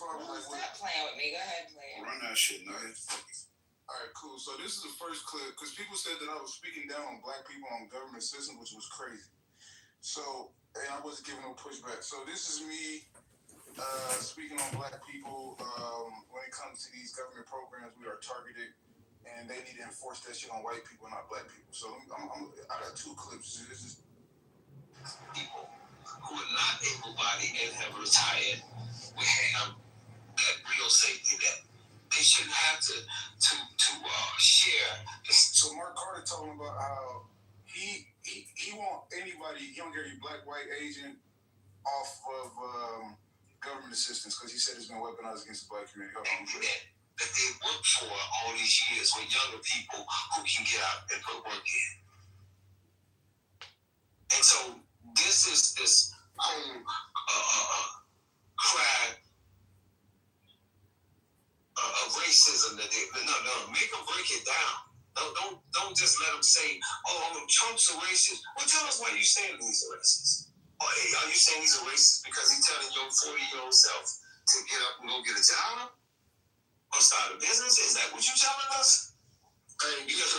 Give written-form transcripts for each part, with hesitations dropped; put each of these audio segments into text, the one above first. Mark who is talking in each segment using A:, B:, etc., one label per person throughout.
A: before I was like,
B: stop playing with me. Go ahead, play it.
A: Run that shit, no. Alright, cool. So this is the first clip, because people said that I was speaking down on black people on government systems, which was crazy. So, and I wasn't giving no pushback. So this is me speaking on black people. When it comes to these government programs, we are targeted, and they need to enforce that shit on white people, not black people. So I got two clips. This is people who are not able-bodied and have retired. We have that real safety net. They shouldn't have to share. So Mark Carter talking about how he want anybody, he don't care you black, white, Asian, off of government assistance because he said it's been weaponized against the black community. Hold on, that they worked for all these years with younger people who can get out and put work in. And so this is this whole cry of racism that they make them break it down. Don't just let them say, "Oh, Trump's a racist." Well, tell us why you saying he's a racist. Or hey, are you saying he's a racist because he's telling your 40-year-old self to get up and go get a job or start a business? Is that what you telling us? Hey, good.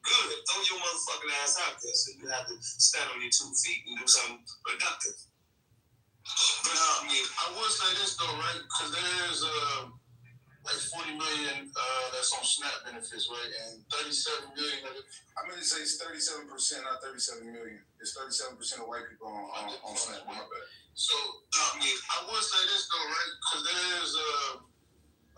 A: Throw your motherfucking ass out there so you have to stand on your 2 feet and do something productive. But I will say this though, right? Because there's like 40 million that's on SNAP benefits, right? And 37 million of it, I'm going to say it's 37%, not 37 million. It's 37% of white people on SNAP. My bad. So, I will say this though, right? Because there's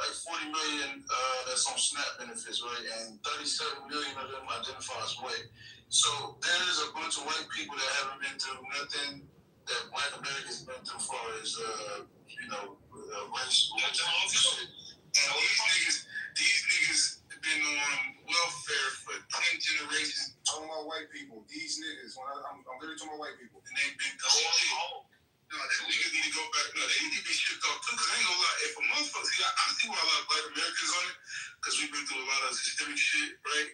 A: like 40 million that's on SNAP benefits, right? And 37 million of them identify as white. So, there's a bunch of white people that haven't been through nothing that black Americans have been through as far as, race shit. And these niggas have been on welfare for 10 generations. Talking about white people. These niggas, I'm literally talking about white people. And they've been home. No, them niggas need to go back. No, they need to be shipped off too, because I ain't gonna lie. If a motherfucker, see, I see why a lot of black Americans on it, because we've been through a lot of systemic shit, right?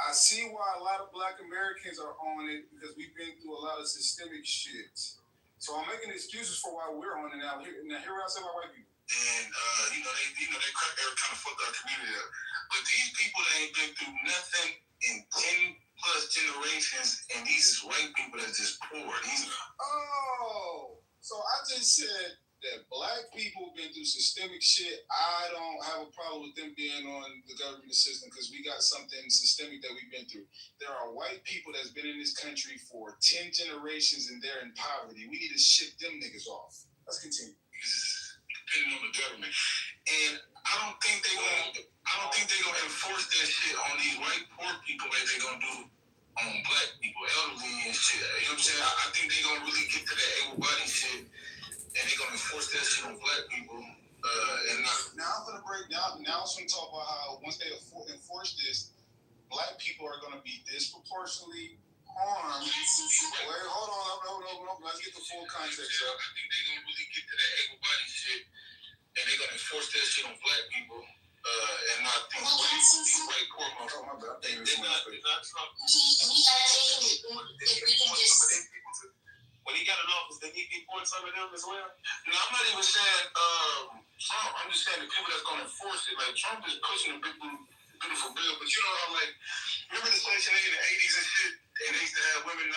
A: I see why a lot of black Americans are on it, because we've been through a lot of systemic shit. So I'm making excuses for why we're on it now. Here I say about white people. And they crack every kind of fuck our community up. But these people that ain't been through nothing in 10 plus generations, and these is white people that's just poor. So I just said that black people been through systemic shit. I don't have a problem with them being on the government system because we got something systemic that we've been through. There are white people that's been in this country for 10 generations and they're in poverty. We need to ship them niggas off. Let's continue. Depending on the government, and I don't think they gonna enforce that shit on these white poor people like they gonna do on black people, elderly and shit. You know what I'm saying? I think they gonna really get to that able-bodied shit, and they gonna enforce that shit on black people. Now I'm gonna break down. Now I'm gonna talk about how once they enforce this, black people are gonna be disproportionately harmed. Wait, hold on. Let's get the full context up. I think they're gonna really get to that able-bodied shit, and they're gonna enforce that shit on black people, and not these white poor motherfuckers. Oh my bad. They're not Trump. When he got in office, did he deport some of them as well? No, I'm not even saying Trump. I'm just saying the people that's gonna enforce it. Like Trump is pushing a big beautiful bill, but you know how remember the Section 8 in the 80s and shit? And they used to have women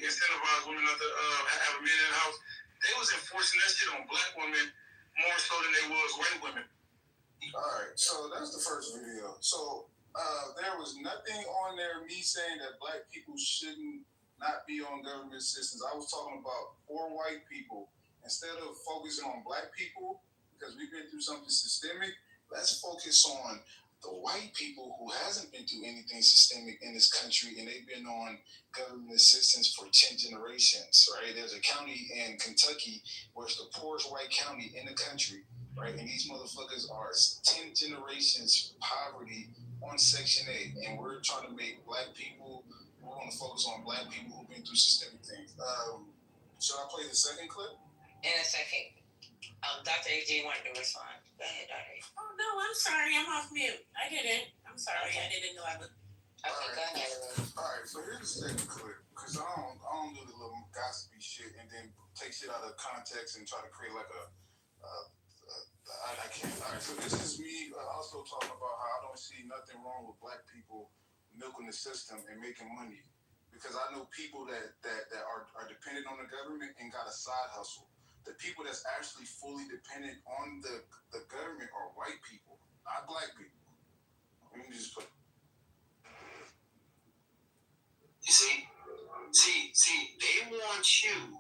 A: incentivize women not to have a man in the house. They was enforcing that shit on black women more so than they was white women. Alright, so that's the first video. So there was nothing on there me saying that black people shouldn't not be on government assistance. I was talking about poor white people. Instead of focusing on black people, because we've been through something systemic, let's focus on the white people who hasn't been through anything systemic in this country, and they've been on government assistance for 10 generations, right? There's a county in Kentucky where it's the poorest white county in the country, right? And these motherfuckers are 10 generations poverty on Section 8, and we're trying to make black people, we want to focus on black people who've been through systemic things. Should I play the second clip?
B: In a second. Dr. AJ wanted to respond. Go ahead, Dr. AJ.
C: Oh, no, I'm sorry. I'm off mute. I didn't. I'm sorry. Okay. I didn't know I would.
B: Okay, go ahead.
A: All right, so here's the second clip. Because I don't do the little gossipy shit and then take shit out of context and try to create like a I can't. All right, so this is me also talking about how I don't see nothing wrong with black people milking the system and making money, because I know people that are dependent on the government and got a side hustle. The people that's actually fully dependent on the government are white people, not black people. Let me just put.
D: You see, they want you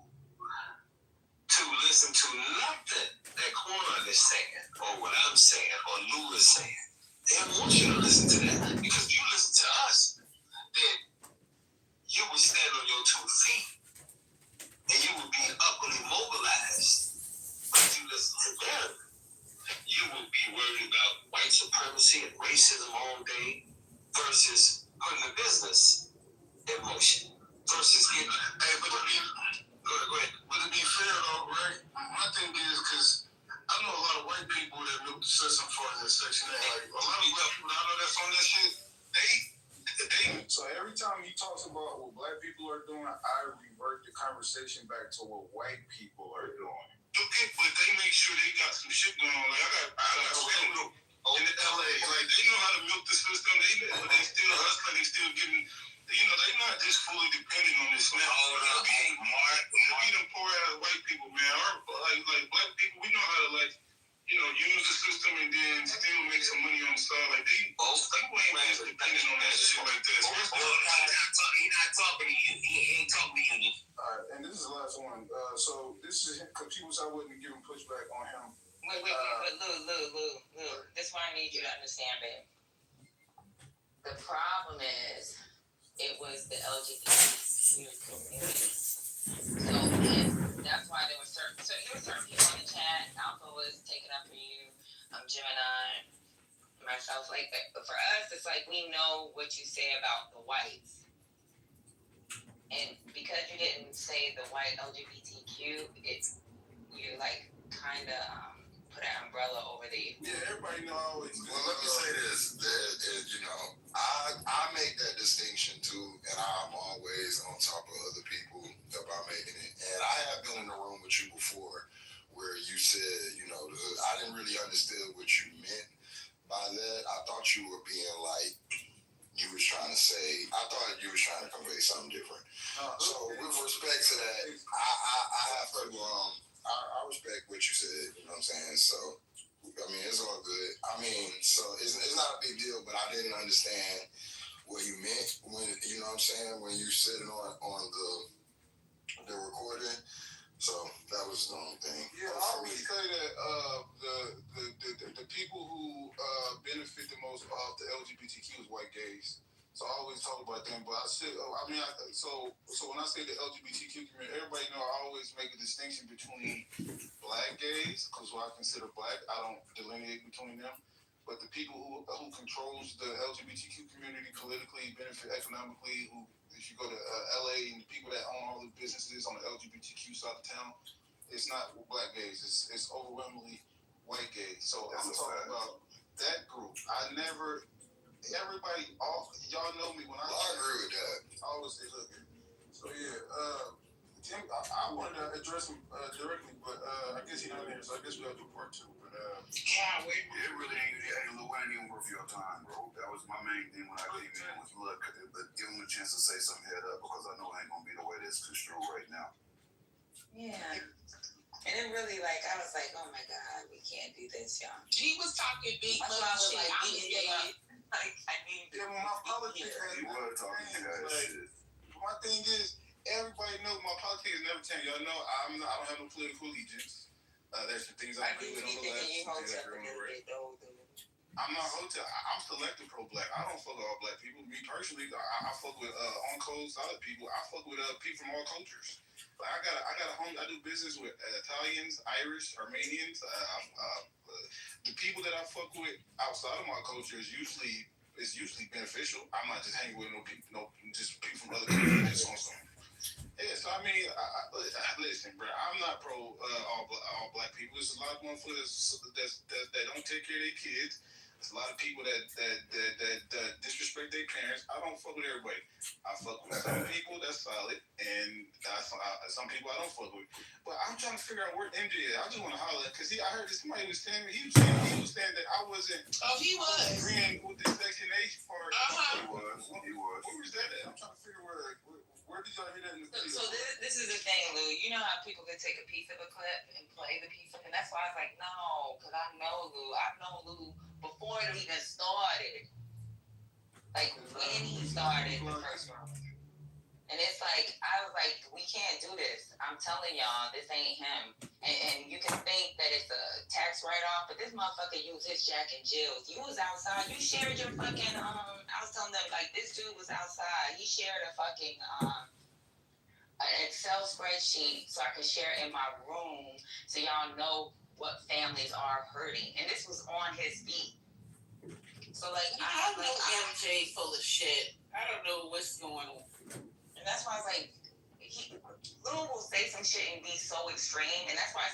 D: to listen to nothing that Quan is saying, or what I'm saying, or Lou is saying. They don't want you to listen to that, because if you listen to us, then you would stand on your 2 feet and you would be upwardly mobilized. But if you listen to them, you will be worried about white supremacy and racism all day versus putting the business in motion. Versus getting,
A: hey, but go ahead. But to be fair though, right? My thing is, because I know a lot of white people that milk the system for the Section 8. Like, a lot of black people I know that's on that shit, they. So every time he talks about what black people are doing, I revert the conversation back to what white people are doing. Okay, but they make sure they got some shit going on. Like, I got family in the LA. Like, they know how to milk the system. They still hustling. They still getting. They're not just fully dependent on this. Man, be them poor ass white people, man. Like black people, we know how to use the system and then still make some money on the side. Like people ain't just dependent on that shit like this.
D: He's not talking to you. He ain't talking to you.
A: All right, and this is the last one. So this is because people said I wouldn't give him pushback on him.
B: Wait, but Lou. This is what I need you to understand, babe. The problem is, it was the LGBT community. So that's why there were certain people in the chat. Alpha was taken up for you. Gemini, myself, like that. But for us, it's like we know what you say about the whites, and because you didn't say the white LGBTQ, you like kind of put an umbrella over the.
A: Yeah, everybody know I always.
E: Well, let me say this: I make that distinction too, and I'm always on top of other people about making it. And I have been in the room with you before, where you said, I didn't really understand what you meant by that. I thought you were being like, you was trying to say, I thought you was trying to convey something different. So with respect to that, I have to, I respect what you said, you know what I'm saying? So, it's all good. So it's not a big deal, but I didn't understand what you meant when, you know what I'm saying, when you said it on the recording. So that was the only thing.
A: Yeah, I always say that the people who benefit the most off the LGBTQ is white gays. So I always talk about them. But so when I say the LGBTQ community, everybody know I always make a distinction between black gays, because what I consider black, I don't delineate between them. But the people who controls the LGBTQ community politically, benefit economically, who, if you go to LA, and the people that own all the businesses on the LGBTQ side of town, it's not black gays. It's overwhelmingly white gays. So I'm talking about that group. Everybody, y'all know me when I
E: agree with that.
A: I always say, look. So yeah, Tim, I wanted to address him directly, but I guess he's not here, so I guess we'll do part 2. But
D: can't wait. It really ain't even worth your time, bro. That was my main thing when I came in. Was look, but give him a chance to say something head up, because I know it ain't gonna be the way this construed right now.
B: Yeah. And it really, I was like, oh my God, we can't do this, y'all.
C: He was talking big
B: That's why I was
C: shit.
B: like,
C: I'm
B: my
A: politics.
D: He was talking shit.
A: My thing is, everybody knows my politics never change. Y'all know I don't have no political allegiance. There's some things I do on the left. I'm not hotel. I'm selective pro-black. I don't fuck with all black people. Me personally, I fuck with on-code solid people. I fuck with people from all cultures. Like I got a home. I do business with Italians, Irish, Armenians. The people that I fuck with outside of my culture is usually beneficial. I'm not just hanging with just people from other countries. Just on some. Yeah, so listen, bro. I'm not pro all black people. There's a lot of motherfuckers that don't take care of their kids. There's a lot of people that disrespect their parents. I don't fuck with everybody. I fuck with some people that's solid, and some people I don't fuck with. But I'm trying to figure out where MJ is. I just want to holler because I heard that somebody was saying he was saying that I wasn't.
C: Oh, he was.
A: Agreeing with the Section 8 part.
C: Uh-huh.
A: He was. Where was that at? I'm trying to figure where did y'all hear that in the video?
B: So this is the thing, Lou. You know how people can take a piece of a clip and play the piece of it? And that's why I was like, no, because I know Lou. I've known Lou before it even started. Like, when he started the first round. And it's like, I was like, we can't do this. I'm telling y'all, this ain't him. And you can think that it's a tax write-off, but this motherfucker used his Jack and Jills. You was outside. You shared your fucking, I was telling them, like, this dude was outside. He shared a fucking, an Excel spreadsheet so I could share it in my room so y'all know what families are hurting. And this was on his feet. So, like,
C: I know MJ full of shit. I don't know what's going on.
B: And that's why I was like, Lou will say some shit and be so extreme, and that's why I